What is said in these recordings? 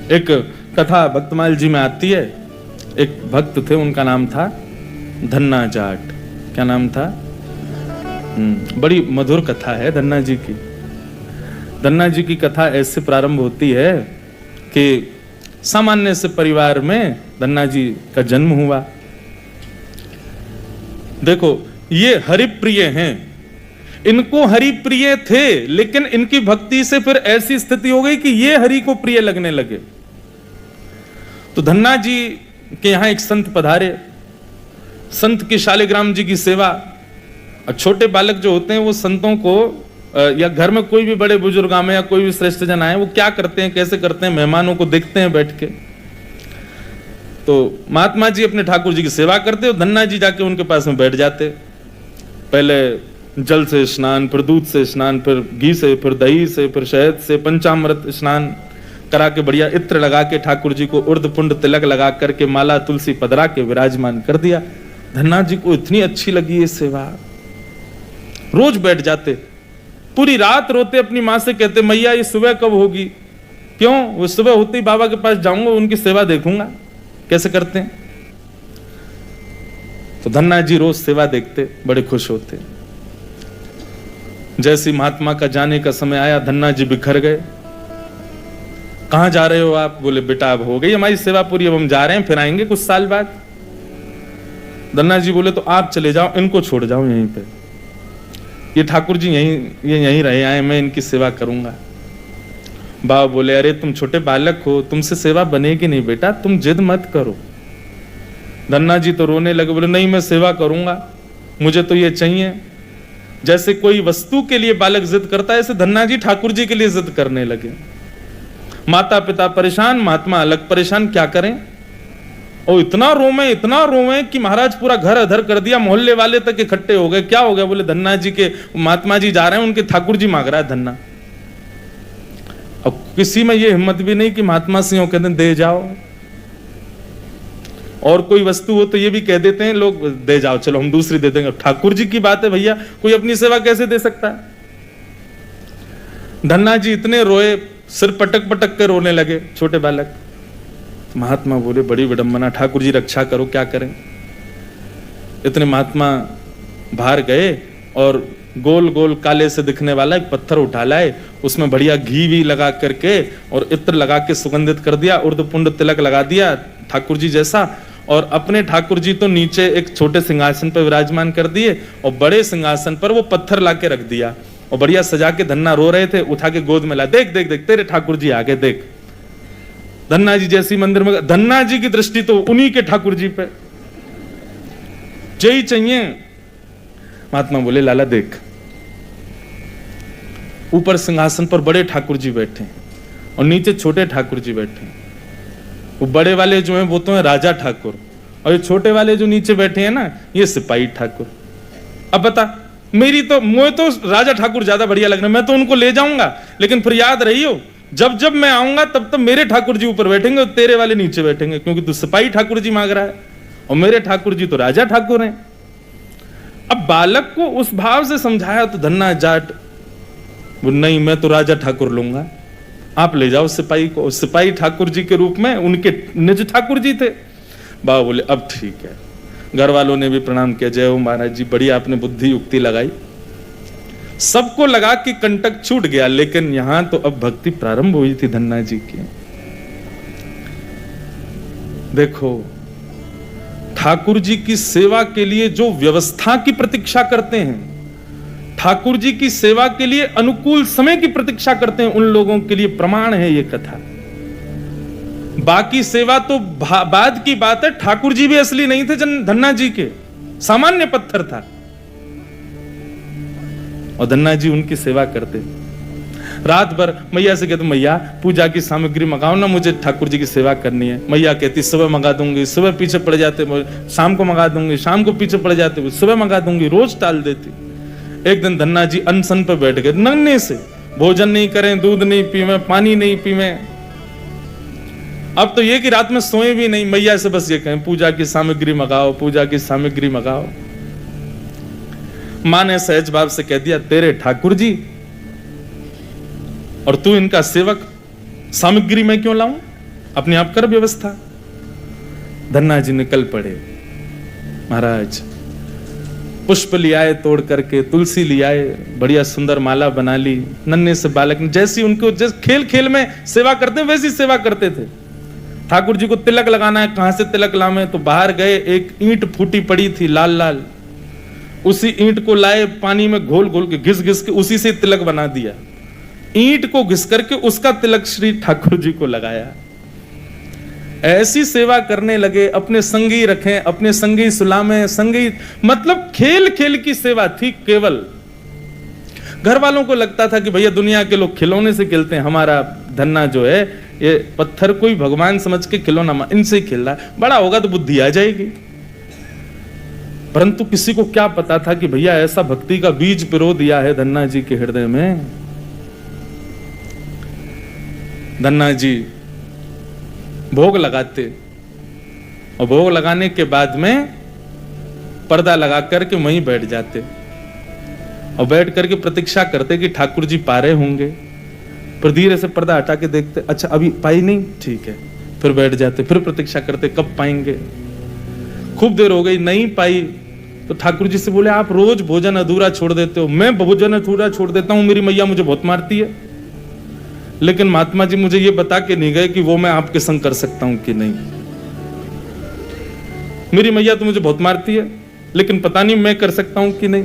एक कथा भक्तमाल जी में आती है। एक भक्त थे, उनका नाम था धन्ना जाट। क्या नाम था? बड़ी मधुर कथा है धन्ना जी की। धन्ना जी की कथा ऐसे प्रारंभ होती है कि सामान्य से परिवार में धन्ना जी का जन्म हुआ। देखो, ये हरिप्रिय हैं, इनको हरि प्रिय थे, लेकिन इनकी भक्ति से फिर ऐसी स्थिति हो गई कि ये हरि को प्रिय लगने लगे। तो धन्ना जी के यहां एक संत पधारे। संत की शालिग्राम जी की सेवा। और छोटे बालक जो होते हैं वो संतों को, या घर में कोई भी बड़े बुजुर्ग आए या कोई भी श्रेष्ठ जन आए, वो क्या करते हैं, कैसे करते हैं, मेहमानों को देखते हैं बैठ के। तो महात्मा जी अपने ठाकुर जी की सेवा करते और धन्ना जी जाके उनके पास में बैठ जाते। पहले जल से स्नान, फिर दूध से स्नान, फिर घी से, फिर दही से, फिर शहद से, पंचामृत स्नान करा के बढ़िया इत्र लगा के ठाकुर जी को उर्द पुंड तिलक लगा करके माला तुलसी पधरा के विराजमान कर दिया। धन्ना जी को इतनी अच्छी लगी ये सेवा, रोज बैठ जाते, पूरी रात रोते, अपनी माँ से कहते मैया ये सुबह कब होगी? क्यों? वो सुबह होते ही बाबा के पास जाऊंगा, उनकी सेवा देखूंगा कैसे करते हैं। तो धन्ना जी रोज सेवा देखते, बड़े खुश होते। जैसे महात्मा का जाने का समय आया, धन्ना जी बिखर गए। कहां जा रहे हो आप? बोले बेटा अब हो गई हमारी सेवा पूरी, अब हम जा रहे हैं, फिर आएंगे कुछ साल बाद। धन्ना जी बोले तो आप चले जाओ, इनको छोड़ जाओ यहीं पे, ये ठाकुर जी यहीं रहे आए, मैं इनकी सेवा करूंगा। बाबा बोले अरे तुम छोटे बालक हो, तुमसे सेवा बनेगी नहीं बेटा, तुम जिद मत करो। धन्ना जी तो रोने लगे, बोले नहीं मैं सेवा करूंगा, मुझे तो ये चाहिए। जैसे कोई वस्तु के लिए बालक जिद करता है, ऐसे धन्ना जी ठाकुर जी के लिए जिद करने लगे। माता पिता परेशान, महात्मा अलग परेशान, क्या करें। और इतना रोवे कि महाराज पूरा घर अधर कर दिया, मोहल्ले वाले तक इकट्ठे हो गए। क्या हो गया? बोले धन्ना जी के महात्मा जी जा रहे हैं, उनके ठाकुर जी मांग रहा है धन्ना। अब किसी में ये हिम्मत भी नहीं कि महात्मा सिंह कहते दे जाओ। और कोई वस्तु हो तो ये भी कह देते हैं लोग दे जाओ, चलो हम दूसरी दे देंगे। ठाकुर जी की बात है भैया, कोई अपनी सेवा कैसे दे सकता है? धन्ना जी इतने रोए, सिर पटक पटक के रोने लगे, छोटे बालक। महात्मा बोले बड़ी विडंबना, ठाकुर जी रक्षा करो, क्या करें। इतने महात्मा बाहर गए और गोल गोल काले से दिखने वाला एक पत्थर उठा लाए, उसमें बढ़िया घी भी लगा करके और इत्र लगा के सुगंधित कर दिया, उर्द पुंड तिलक लगा दिया ठाकुर जी जैसा। और अपने ठाकुर जी तो नीचे एक छोटे सिंहासन पर विराजमान कर दिए और बड़े सिंहासन पर वो पत्थर ला के रख दिया और बढ़िया सजा के। धन्ना रो रहे थे, उठा के गोद में ला, देख देख देख तेरे ठाकुर जी आगे देख। धन्ना जी जैसी मंदिर में, धन्ना जी की दृष्टि तो उन्हीं के ठाकुर जी पे, जय चाहिए। महात्मा बोले लाला देख, ऊपर सिंहासन पर बड़े ठाकुर जी बैठे और नीचे छोटे ठाकुर जी बैठे। वो बड़े वाले जो हैं वो तो हैं राजा ठाकुर, और ये छोटे वाले जो नीचे बैठे हैं ना, ये सिपाही ठाकुर। अब बता, मुझे तो राजा ठाकुर ज्यादा बढ़िया लग रहे, मैं तो उनको ले जाऊंगा, लेकिन फिर याद रहियो जब जब मैं आऊंगा तब तब मेरे ठाकुर जी ऊपर बैठेंगे और तेरे वाले नीचे बैठेंगे, क्योंकि तू सिपाही ठाकुर जी मांग रहा है और मेरे ठाकुर जी तो राजा ठाकुर हैं। अब बालक को उस भाव से समझाया तो धन्ना जाट नहीं, मैं तो राजा ठाकुर लूंगा, आप ले जाओ सिपाही को। सिपाही ठाकुर जी के रूप में उनके निज ठाकुर जी थे। बाबा बोले अब ठीक है। घर वालों ने भी प्रणाम किया, जय हो महाराज जी, बढ़िया आपने बुद्धि युक्ति लगाई। सबको लगा कि कंटक छूट गया, लेकिन यहां तो अब भक्ति प्रारंभ हुई थी धन्ना जी की। देखो, ठाकुर जी की सेवा के लिए जो व्यवस्था की प्रतीक्षा करते हैं, ठाकुर जी की सेवा के लिए अनुकूल समय की प्रतीक्षा करते हैं, उन लोगों के लिए प्रमाण है ये कथा। बाकी सेवा तो बाद की बात है। ठाकुर जी भी असली नहीं थे धन्ना जी के, सामान्य पत्थर था और धन्ना जी उनकी सेवा करते। रात भर मैया से कहते मैया पूजा की सामग्री मंगाओ ना, मुझे ठाकुर जी की सेवा करनी है। मैया कहती सुबह मंगा दूंगी, सुबह पीछे पड़ जाते, शाम को मंगा दूंगी, शाम को पीछे पड़ जाते, सुबह मंगा दूंगी, रोज टाल देती। एक दिन धन्ना जी अनशन पर बैठ गए, नन्हे से, भोजन नहीं करें, दूध नहीं पीवे, पानी नहीं पीवे। अब तो ये कि रात में सोए भी नहीं, मैया से बस ये कहें पूजा की सामग्री मंगाओ, पूजा की सामग्री मंगाओ। मां ने सहज भाव से कह दिया तेरे ठाकुर जी और तू इनका सेवक, सामग्री मैं क्यों लाऊं? अपने आप कर व्यवस्था। धन्ना जी निकल पड़े। महाराज पुष्प लियाए तोड़ करके, तुलसी लियाए, बढ़िया सुंदर माला बना ली। नन्हे से बालक ने जैसी उनको जैसे खेल खेल में सेवा करते वैसी सेवा करते थे। ठाकुर जी को तिलक लगाना है, कहां से तिलक लावे? तो बाहर गए, एक ईंट फूटी पड़ी थी लाल लाल, उसी ईंट को लाए, पानी में घोल घोल के घिस घिस के उसी से तिलक बना दिया। ईंट को घिस करके उसका तिलक श्री ठाकुर जी को लगाया। ऐसी सेवा करने लगे। अपने संगी रखें, अपने संगी सुलामें, संगी मतलब खेल खेल की सेवा थी केवल। घर वालों को लगता था कि भैया दुनिया के लोग खिलौने से खेलते हैं, हमारा धन्ना जो है ये पत्थर को ही भगवान समझ के खिलौना इनसे ही खेल रहा है, बड़ा होगा तो बुद्धि आ जाएगी। परंतु किसी को क्या पता था कि भैया ऐसा भक्ति का बीज पिरो दिया है धन्ना जी के हृदय में। धन्ना जी भोग लगाते और भोग लगाने के बाद में पर्दा लगा करके वहीं बैठ जाते और बैठ करके प्रतीक्षा करते कि ठाकुर जी पा रहे होंगे। फिर धीरे से पर्दा हटा के देखते, अच्छा अभी पाई नहीं, ठीक है। फिर बैठ जाते, फिर प्रतीक्षा करते कब पाएंगे। खूब देर हो गई, नहीं पाई तो ठाकुर जी से बोले आप रोज भोजन अधूरा छोड़ देते हो। मैं भोजन अधूरा छोड़ देता हूं, मेरी मैया मुझे बहुत मारती है, लेकिन महात्मा जी मुझे ये बता के नहीं गए कि वो मैं आपके संग कर सकता हूं कि नहीं। मेरी मैया तो मुझे बहुत मारती है, लेकिन पता नहीं मैं कर सकता हूं कि नहीं।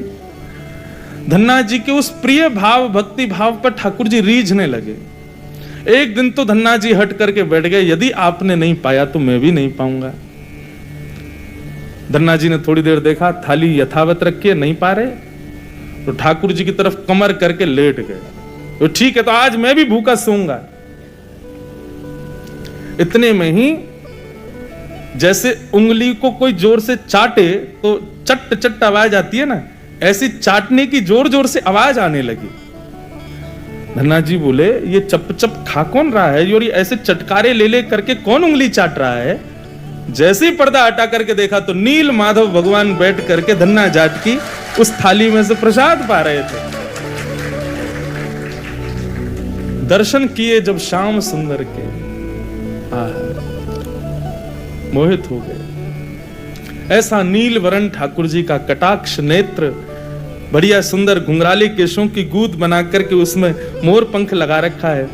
धन्ना जी के उस प्रिय भाव भक्ति भाव पर ठाकुर जी रीझने लगे। एक दिन तो धन्ना जी हट करके बैठ गए, यदि आपने नहीं पाया तो मैं भी नहीं पाऊंगा। धन्ना जी ने थोड़ी देर देखा, थाली यथावत रखी है, नहीं पा रहे, तो ठाकुर जी की तरफ कमर करके लेट गए। तो ठीक है, तो आज मैं भी भूखा सोऊंगा। इतने में ही जैसे उंगली को कोई जोर से चाटे तो चट चट आवाज आती है ना, ऐसी चाटने की जोर जोर से आवाज आने लगी। धन्ना जी बोले ये चप चप खा कौन रहा है, और ये ऐसे चटकारे ले ले करके कौन उंगली चाट रहा है। जैसे ही पर्दा हटा करके देखा तो नील माधव भगवान बैठ करके धन्ना जाट की उस थाली में से प्रसाद पा रहे थे। दर्शन किए जब श्याम सुंदर के, मोहित हो गए। ऐसा नील वरण ठाकुर जी का कटाक्ष नेत्र, बढ़िया सुंदर घुंघराले केशों की गूंद बना करके उसमें मोर पंख लगा रखा है।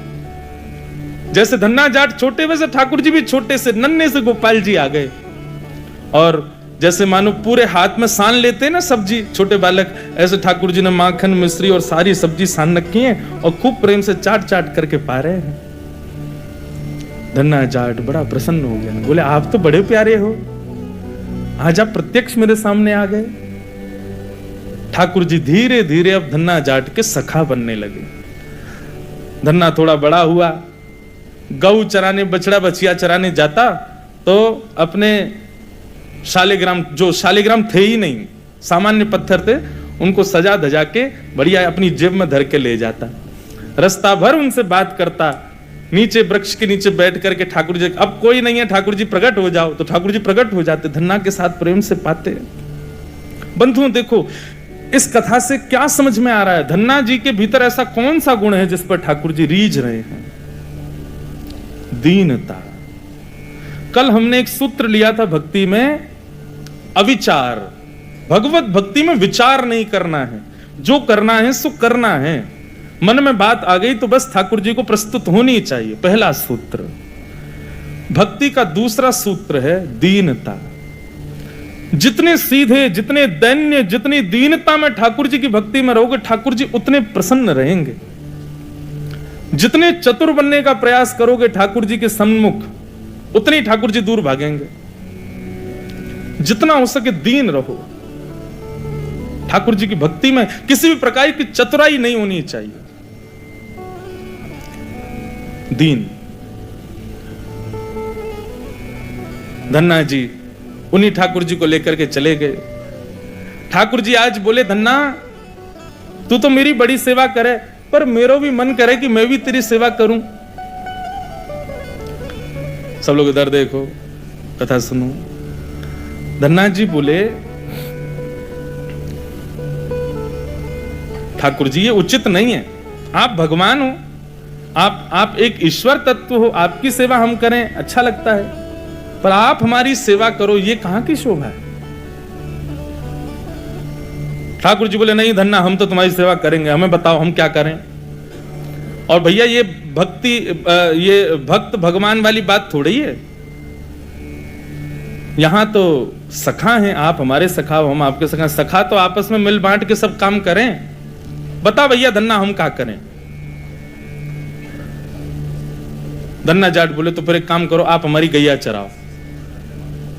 जैसे धन्ना जाट छोटे वैसे ठाकुर जी भी छोटे से नन्हे से गोपाल जी आ गए। और जैसे मानो पूरे हाथ में सान लेते हैं ना सब्जी छोटे बालक, ऐसे ठाकुर जी ने माखन मिश्री और सारी सब्जी सान रखी है और खूब प्रेम से चाट चाट करके पा रहे हैं। धन्ना जाट बड़ा प्रसन्न हो गया, बोले आप तो बड़े प्यारे हो, आज आप प्रत्यक्ष मेरे सामने आ गए। ठाकुर जी धीरे धीरे अब धन्ना जाट के सखा बनने लगे। धन्ना थोड़ा बड़ा हुआ, गऊ चराने बछड़ा बछिया चराने जाता तो अपने शालिग्राम, जो शालिग्राम थे ही नहीं, सामान्य पत्थर थे, उनको सजा धजा के बढ़िया अपनी जेब में धर के ले जाता। रास्ता भर उनसे बात करता, नीचे वृक्ष के नीचे बैठ करके ठाकुर जी, अब कोई नहीं है ठाकुर जी प्रकट हो जाओ, तो ठाकुर जी प्रकट हो जाते, धन्ना के साथ प्रेम से पाते। बंधुओं देखो इस कथा से क्या समझ में आ रहा है, धन्ना जी के भीतर ऐसा कौन सा गुण है जिस पर ठाकुर जी रीझ रहे हैं? दीनता। कल हमने एक सूत्र लिया था भक्ति में, अविचार। भगवत भक्ति में विचार नहीं करना है, जो करना है सो करना है। मन में बात आ गई तो बस ठाकुर जी को प्रस्तुत होनी चाहिए। पहला सूत्र। भक्ति का दूसरा सूत्र है दीनता। जितने सीधे, जितने दैन्य, जितनी दीनता में ठाकुर जी की भक्ति में रहोगे, ठाकुर जी उतने प्रसन्न रहेंगे। जितने चतुर बनने का प्रयास करोगे ठाकुर जी के सम्मुख, उतनी ठाकुर जी दूर भागेंगे। जितना हो सके दीन रहो। ठाकुर जी की भक्ति में किसी भी प्रकार की चतुराई नहीं होनी चाहिए। दीन। धन्ना जी उन्हीं ठाकुर जी को लेकर के चले गए। ठाकुर जी आज बोले धन्ना तू तो मेरी बड़ी सेवा करे, पर मेरा भी मन करे कि मैं भी तेरी सेवा करूं। सब लोग इधर देखो, कथा सुनो। धन्ना जी बोले ठाकुर जी ये उचित नहीं है, आप भगवान हो, आप एक ईश्वर तत्व हो, आपकी सेवा हम करें अच्छा लगता है, पर आप हमारी सेवा करो, ये कहां की शोभा है? ठाकुर जी बोले नहीं धन्ना, हम तो तुम्हारी सेवा करेंगे, हमें बताओ हम क्या करें। और भैया ये भक्ति, ये भक्त भगवान वाली बात थोड़ी है। यहां तो सखा हैं, आप हमारे सखा हो, हम आपके सखा। सखा तो आपस में मिल बांट के सब काम करें। बता भैया धन्ना हम क्या करें? धन्ना जाट बोले तो फिर एक काम करो, आप हमारी गैया चराओ।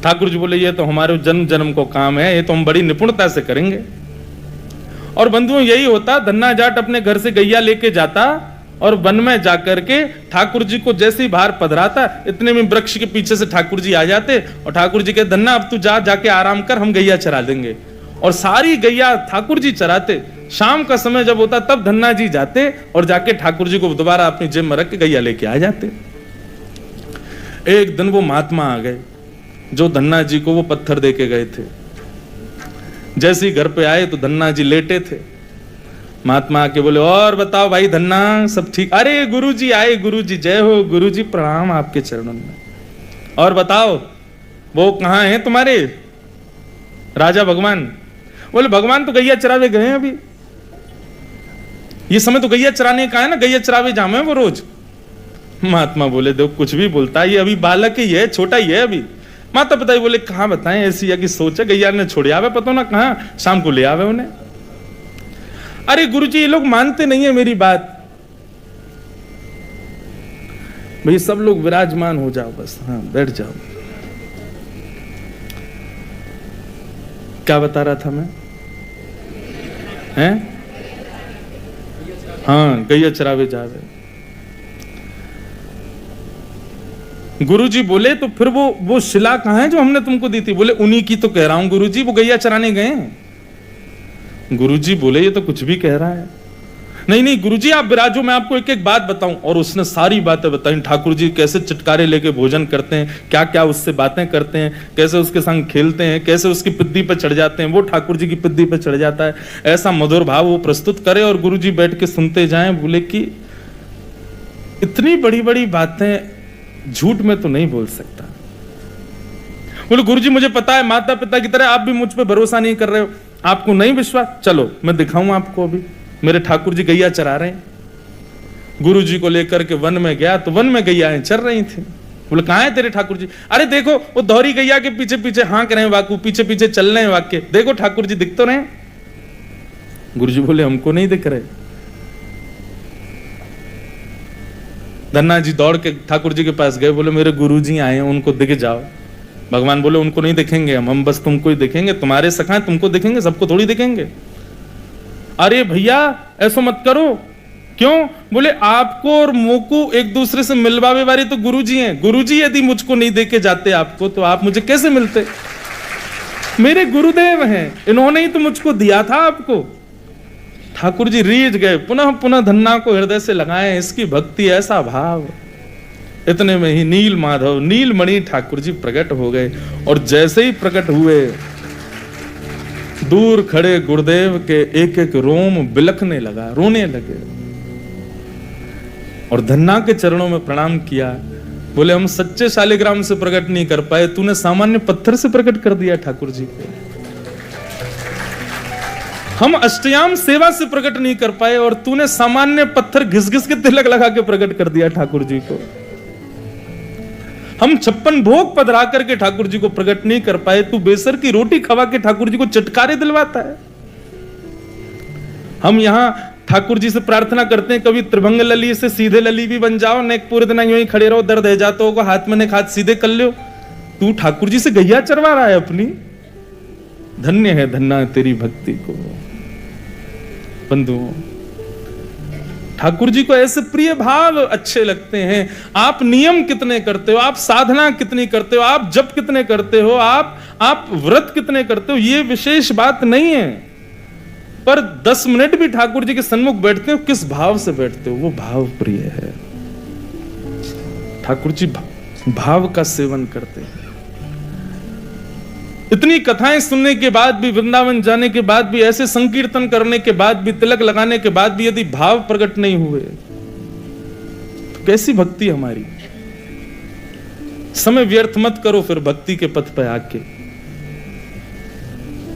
ठाकुर जी बोले ये तो हमारे जन्म जन्म को काम है, ये तो हम बड़ी निपुणता से करेंगे। और बंधुओं यही होता, धन्ना जाट अपने घर से गैया लेके जाता और वन में जाकर के ठाकुर जी को जैसे ही बाहर पधराता, इतने में वृक्ष के पीछे से ठाकुर जी आ जाते और ठाकुर जी के धन्ना अब तू जाके आराम कर, हम गैया चरा देंगे। और सारी गैया ठाकुर जी चराते। शाम का समय जब होता तब धन्ना जी जाते और जाके ठाकुर जी को दोबारा अपनी जेब में रख के गैया लेके आ जाते। एक दिन वो महात्मा आ गए जो धन्ना जी को वो पत्थर दे के गए थे। जैसे ही घर पे आए तो धन्ना जी लेटे थे। महात्मा आके बोले और बताओ भाई धन्ना, सब ठीक? अरे गुरुजी आए, गुरुजी जय हो, गुरुजी प्रणाम आपके चरणों में। और बताओ वो कहां है तुम्हारे राजा भगवान? बोले भगवान तो गैया चरावे गए हैं, अभी ये समय तो गैया चराने का है ना, गैया चरावे जामे वो रोज। महात्मा बोले देखो कुछ भी बोलता है, ये अभी बालक ही है, छोटा ही है अभी। माता पिता ही बोले कहां बताएं, ऐसी की सोच है, गैया ने छोड़े आवे पता ना कहां, शाम को ले आवे उन्हें। अरे गुरुजी ये लोग मानते नहीं है मेरी बात। भाई सब लोग विराजमान हो जाओ बस, हाँ बैठ जाओ। क्या बता रहा था मैं? हैं? हाँ गैया चरावे जावे। गुरुजी बोले तो फिर वो शिला कहां है जो हमने तुमको दी थी? बोले उन्हीं की तो कह रहा हूं गुरुजी, वो गैया चराने गए हैं। गुरुजी बोले ये तो कुछ भी कह रहा है। नहीं नहीं गुरुजी आप विराजो, मैं आपको एक एक बात बताऊं। और उसने सारी बातें बताई, ठाकुर जी कैसे चटकारे लेके भोजन करते हैं, क्या क्या उससे बातें करते हैं, कैसे उसके संग खेलते हैं, कैसे उसकी पिद्दी पे चढ़ जाते हैं, वो ठाकुर जी की पिद्दी पे चढ़ जाता है। ऐसा मधुर भाव वो प्रस्तुत करे और गुरुजी बैठ के सुनते जाएं। बोले कि इतनी बड़ी बड़ी बातें झूठ में तो नहीं बोल सकता। बोले गुरुजी मुझे पता है, माता पिता की तरह आप भी मुझ पे भरोसा नहीं कर रहे हो, आपको नहीं विश्वास, चलो मैं दिखाऊं आपको। अभी मेरे ठाकुर जी गैया चरा रहे हैं। गुरुजी को लेकर के वन में गया तो वन में गैयाएं चर रही थी। बोले कहां है तेरे ठाकुर जी? अरे देखो वो दोहरी गैया के पीछे पीछे हाँक रहे हैं वाकू, पीछे पीछे चल रहे हैं वाक्य, देखो ठाकुर जी दिख तो रहे। गुरुजी बोले हमको नहीं दिख रहे। धन्ना जी दौड़ के ठाकुर जी के पास गए, बोले मेरे गुरुजी आए हैं, उनको दिख जाओ। भगवान बोले उनको नहीं दिखेंगे हम बस तुमको ही दिखेंगे, तुम्हारे सखा तुमको दिखेंगे, सबको थोड़ी दिखेंगे। अरे भैया ऐसा मत करो। क्यों? बोले आपको और मोको एक दूसरे से मिलवावे वाले तो गुरुजी हैं। गुरुजी यदि मुझको नहीं देके जाते आपको तो आप मुझे कैसे मिलते? मेरे गुरुदेव हैं, इन्होंने ही तो मुझको दिया था आपको। ठाकुर जी रीझ गए, पुनः पुनः धन्ना को हृदय से लगाए, इसकी भक्ति ऐसा भाव। इतने में ही नील माधव नीलमणि ठाकुर जी प्रकट हो गए। और जैसे ही प्रकट हुए दूर खड़े गुरुदेव के एक एक रोम बिलखने लगा, रोने लगे और धन्ना के चरणों में प्रणाम किया। बोले हम सच्चे शालिग्राम से प्रकट नहीं कर पाए, तूने सामान्य पत्थर से प्रकट कर दिया ठाकुर जी को। हम अष्टयाम सेवा से प्रकट नहीं कर पाए और तूने सामान्य पत्थर घिस घिस के तिलक लगा के प्रकट कर दिया ठाकुर जी को। हम 56 भोग पधरा करके ठाकुर जी को प्रकट नहीं कर पाए, तू बेसर की रोटी खवा के ठाकुर जी को चटकारे दिलवाता है। हम यहां ठाकुर जी से प्रार्थना करते हैं कभी त्रिभंग लली से सीधे लली भी बन जाओ, न पूरे दिन यूं ही खड़े रहो, दर्द है जाता होगा, हाथ में ने हाथ सीधे कर लो। तू ठाकुर जी से गैया चरवा रहा है अपनी। धन्य है धन्ना तेरी भक्ति को। बंधुओं ठाकुर जी को ऐसे प्रिय भाव अच्छे लगते हैं। आप नियम कितने करते हो, आप साधना कितनी करते हो, आप जप कितने करते हो, आप व्रत कितने करते हो, ये विशेष बात नहीं है। पर 10 मिनट भी ठाकुर जी के सन्मुख बैठते हो, किस भाव से बैठते हो, वो भाव प्रिय है। ठाकुर जी भाव का सेवन करते हैं। इतनी कथाएं सुनने के बाद भी, वृंदावन जाने के बाद भी, ऐसे संकीर्तन करने के बाद भी, तिलक लगाने के बाद भी यदि भाव प्रकट नहीं हुए कैसी भक्ति हमारी। समय व्यर्थ मत करो फिर भक्ति के पथ पे आके।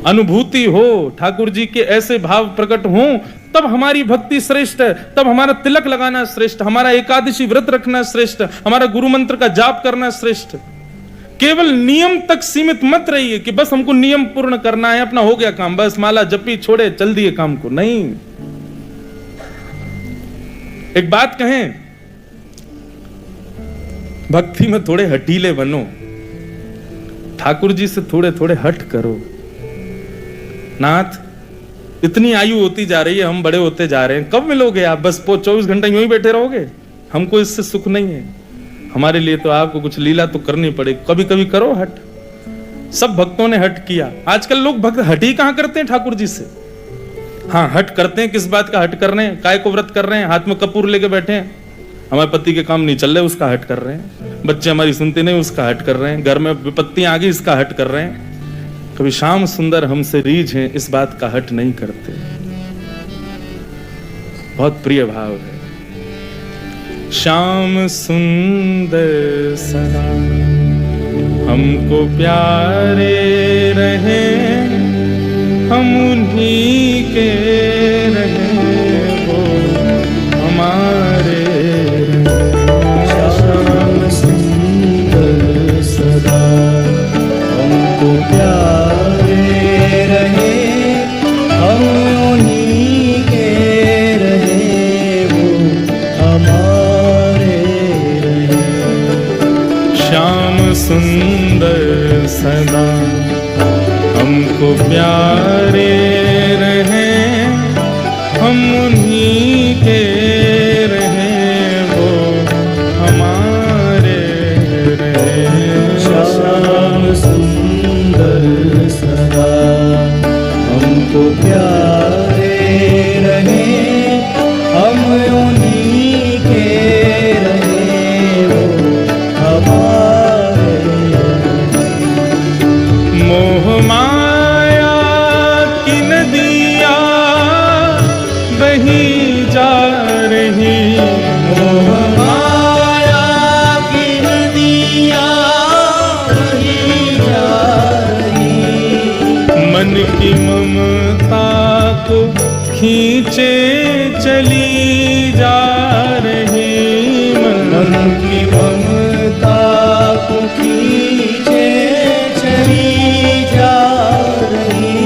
अनुभूति हो, ठाकुर जी के ऐसे भाव प्रकट हो, तब हमारी भक्ति श्रेष्ठ है, तब हमारा तिलक लगाना श्रेष्ठ, हमारा एकादशी व्रत रखना श्रेष्ठ, हमारा गुरु मंत्र का जाप करना श्रेष्ठ। केवल नियम तक सीमित मत रहिए कि बस हमको नियम पूर्ण करना है, अपना हो गया काम, बस माला जपी छोड़े चल दिए काम को। नहीं, एक बात कहें, भक्ति में थोड़े हटीले बनो, ठाकुर जी से थोड़े थोड़े हट करो। नाथ, इतनी आयु होती जा रही है, हम बड़े होते जा रहे हैं, कब मिलोगे आप? बस 24 घंटे यूं ही बैठे रहोगे? हमको इससे सुख नहीं है। हमारे लिए तो आपको कुछ लीला तो करनी पड़ेगी, कभी कभी करो हट। सब भक्तों ने हट किया। आजकल लोग भक्त हट ही कहां करते हैं ठाकुर जी से। हाँ, हट करते हैं, किस बात का हट कर रहे हैं? काय को व्रत कर रहे हैं, हाथ में कपूर लेके बैठे हैं, हमारे पति के काम नहीं चल रहे, उसका हट कर रहे हैं, बच्चे हमारी सुनते नहीं, उसका हट कर रहे हैं, घर में विपत्तियां आ गई, इसका हट कर रहे हैं। कभी श्याम सुंदर हमसे रीझ हैं, इस बात का हट नहीं करते। बहुत प्रिय भाव है। श्याम सुंदर सदा हमको प्यारे रहे, हम उन्हीं के रहे, वो हमारे। श्याम सुंदर सदा हमको प्यारे रहे, हम उन्हीं के रहे, वो हमारे रहे। श्याम सुंदर सदा हमको प्यारे रहे, हम उन्हीं के रहे, वो हमारे रहे। श्याम सुंदर सदा हमको प्यारे रहे, हम उन्हीं के रहे, वो हमारे रहे। मोह माया की नदियाँ बही जा रही, मोह माया की नदियाँ बही जा रही, मन की ममता को खींचे चली जा रही, मन की ममता को खींचे चली जा रही,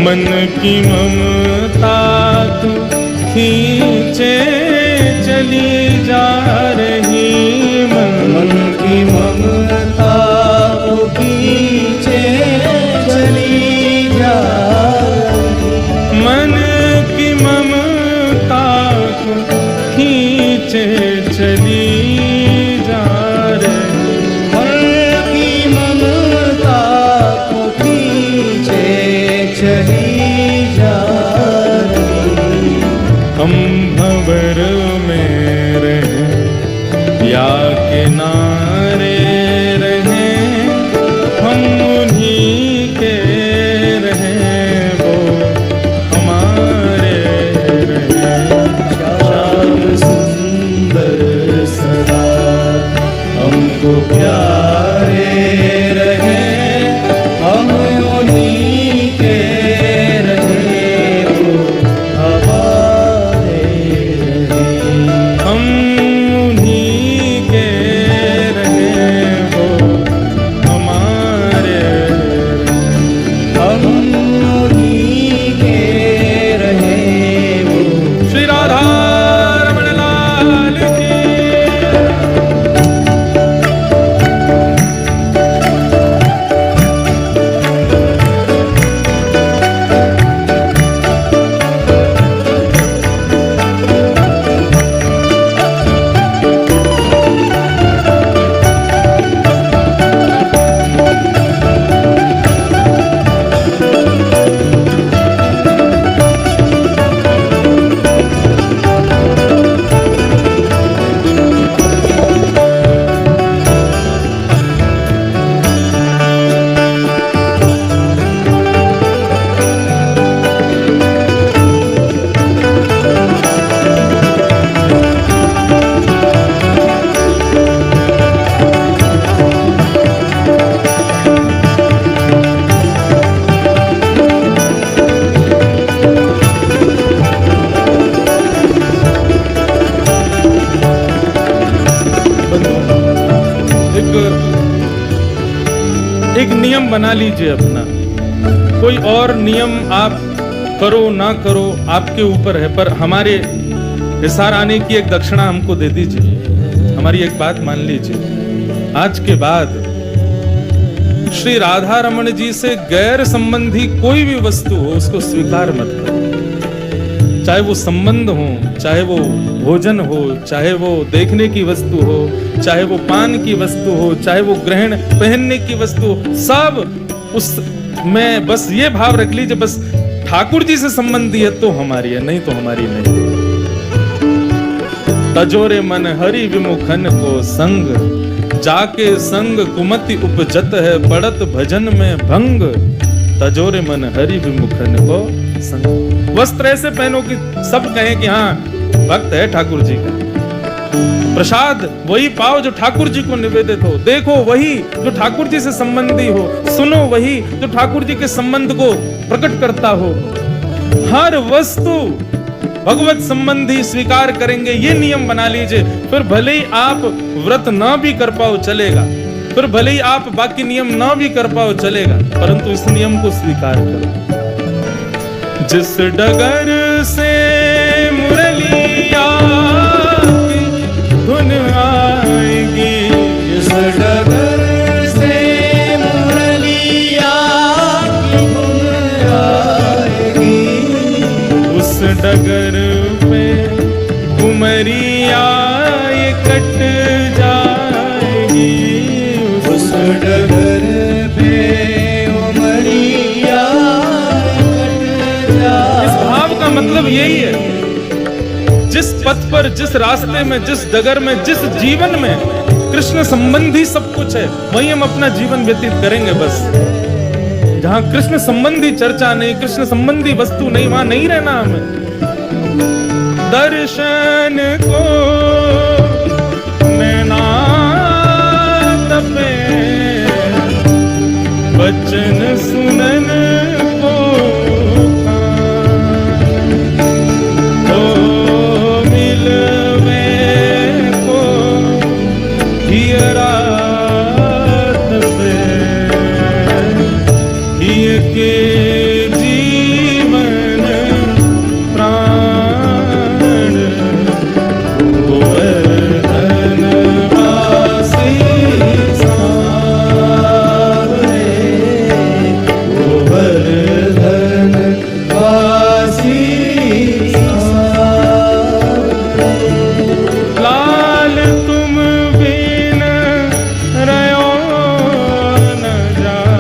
मन की ममता को खींचे चली जा रही, मन की ममता को खींचे चली जा रही, मन की ममता को खींचे चली जा रही, मन की ममता को खींचे चली जा रही। हम भंवर में रहे या किनारे रहे, हम उन्हीं के रहे, वो हमारे रहे। श्याम सुंदर सदा हमको प्यारे रहे, हम उन्हीं के रहे, वो हमारे रहे। हम उन्हीं के रहे, वो हमारे रहे। हम उन्हीं के रहे, वो श्री राधा रमण लाल की। एक नियम बना लीजिए अपना। कोई और नियम आप करो ना करो आपके ऊपर है, पर हमारे हिसार आने की एक दक्षिणा हमको दे दीजिए। हमारी एक बात मान लीजिए, आज के बाद श्री राधा रमन जी से गैर संबंधी कोई भी वस्तु हो उसको स्वीकार मत करो। चाहे वो संबंध हो, चाहे वो भोजन हो, चाहे वो देखने की वस्तु हो, चाहे वो पान की वस्तु हो, चाहे वो ग्रहण पहनने की वस्तु हो, सब उस में बस ये भाव रख लीजिए, बस ठाकुर जी से संबंधी है तो हमारी है, नहीं तो हमारी नहीं। तजोरे मन हरि विमुखन को संग, जाके संग कुमति उपजत है, पड़त भजन में भंग। तजोरे मन हरि विमुखन को संग। वस्त्र ऐसे पहनो कि सब कहें कि हाँ भक्त है ठाकुर जी का। प्रसाद वही पाओ जो ठाकुर जी को निवेदित हो, देखो वही जो ठाकुर जी से संबंधी हो, सुनो वही जो ठाकुर जी के संबंध को प्रकट करता हो। हर वस्तु भगवत संबंधी स्वीकार करेंगे, ये नियम बना लीजिए। फिर भले ही आप व्रत ना भी कर पाओ चलेगा, फिर भले ही आप बाकी नियम ना भी कर पाओ चलेगा, परंतु इस नियम को स्वीकार करो। जिस डगर से मुरलिया की धुन आएगी, जिस डगर से मुरलिया की धुन आएगी, उस डगर पे उमरिया ये कट जाएगी। उस डगर पे उमरिया कट जाएगी। इस भाव का मतलब यही है, जिस पथ पर, जिस रास्ते में, जिस डगर में, जिस जीवन में कृष्ण संबंधी सब कुछ है, वहीं हम अपना जीवन व्यतीत करेंगे। बस जहां कृष्ण संबंधी चर्चा नहीं, कृष्ण संबंधी वस्तु नहीं, वहां नहीं रहना हमें। दर्शन को नैना तपे, वचन सुनन को तो मिलवे को हियरा तपे, हिय के जीवन प्राण गोवर्धन वासी सावरे, गोवर्धन वासी सावरे। लाल तुम बिन रयो न जाओ,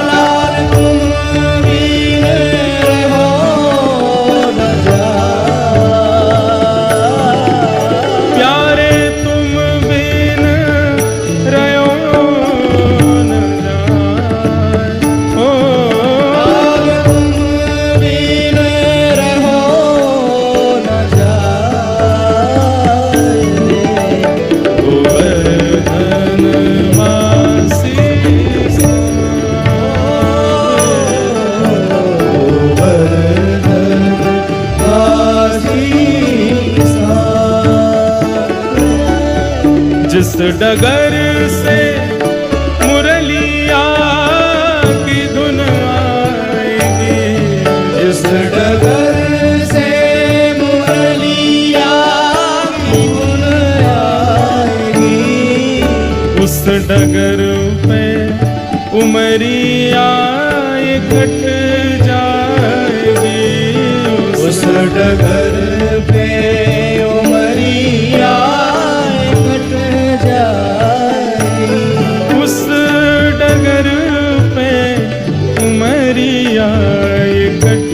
लाल तुम बिन रहो न जाओ। प्यारे तुम बिन रयो न जाओ। लाल तुम बिन रहो न जाए। गोवर्धन वासी गोवर्धन वासी सावरे। जिस डगर से मुरलिया की धुन आएगी, जिस डगर से मुरलिया की धुन आएगी, उस डगर पे उमरिया ये कट जाएगी। उस डगर पे उमरिया कट जाएगी। उस डगर पे उमरिया ये कट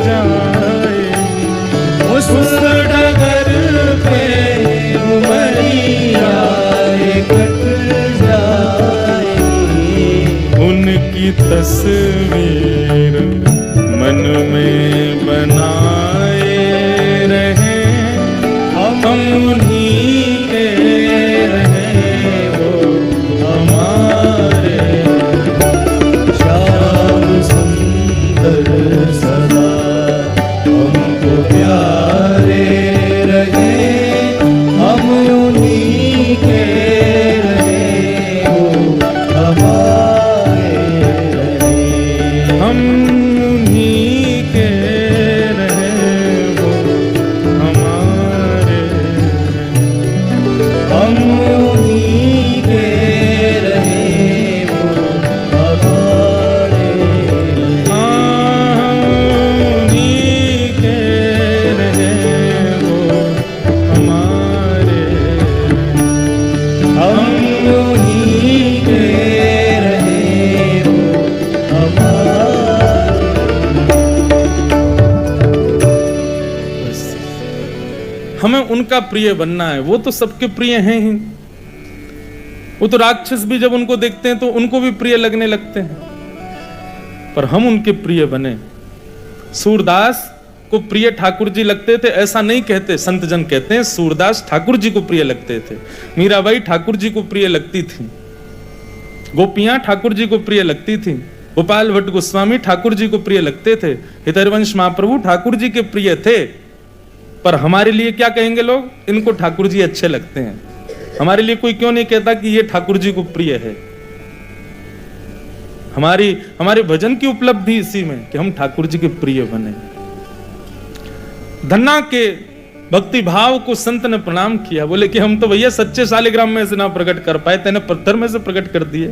जाएगी। उस डगर पे उमरिया कट जाएगी। उनकी तस्वीर मन में बनाए रहे, हम उन्हीं के रहे, वो हमारे। श्याम सुंदर सदा हमको प्यारे रहे, हम उन्हीं के हमें उनका प्रिय बनना है। वो तो सबके प्रिय हैं ही। वो तो राक्षस भी जब उनको देखते हैं तो उनको भी प्रिय लगने लगते हैं, पर हम उनके प्रिय बने। सूरदास को प्रिय ठाकुर जी लगते थे ऐसा नहीं कहते, संत जन कहते हैं सूरदास ठाकुर जी को प्रिय लगते थे। मीराबाई ठाकुर जी को प्रिय लगती थी, गोपियां ठाकुर जी को प्रिय लगती थी, गोपाल भट्ट गोस्वामी ठाकुर जी को प्रिय लगते थे, हितरवंश महाप्रभु ठाकुर जी के प्रिय थे। पर हमारे लिए क्या कहेंगे लोग? इनको ठाकुर जी अच्छे लगते हैं। हमारे लिए कोई क्यों नहीं कहता कि ये ठाकुर जी को प्रिय है? हमारे भजन की उपलब्धि इसी में कि हम ठाकुर जी के प्रिय बने। धन्ना के भक्ति भाव को संत ने प्रणाम किया, बोले कि हम तो भैया सच्चे शालिग्राम में से ना प्रकट कर पाए, तेने पत्थर में से प्रकट कर दिए।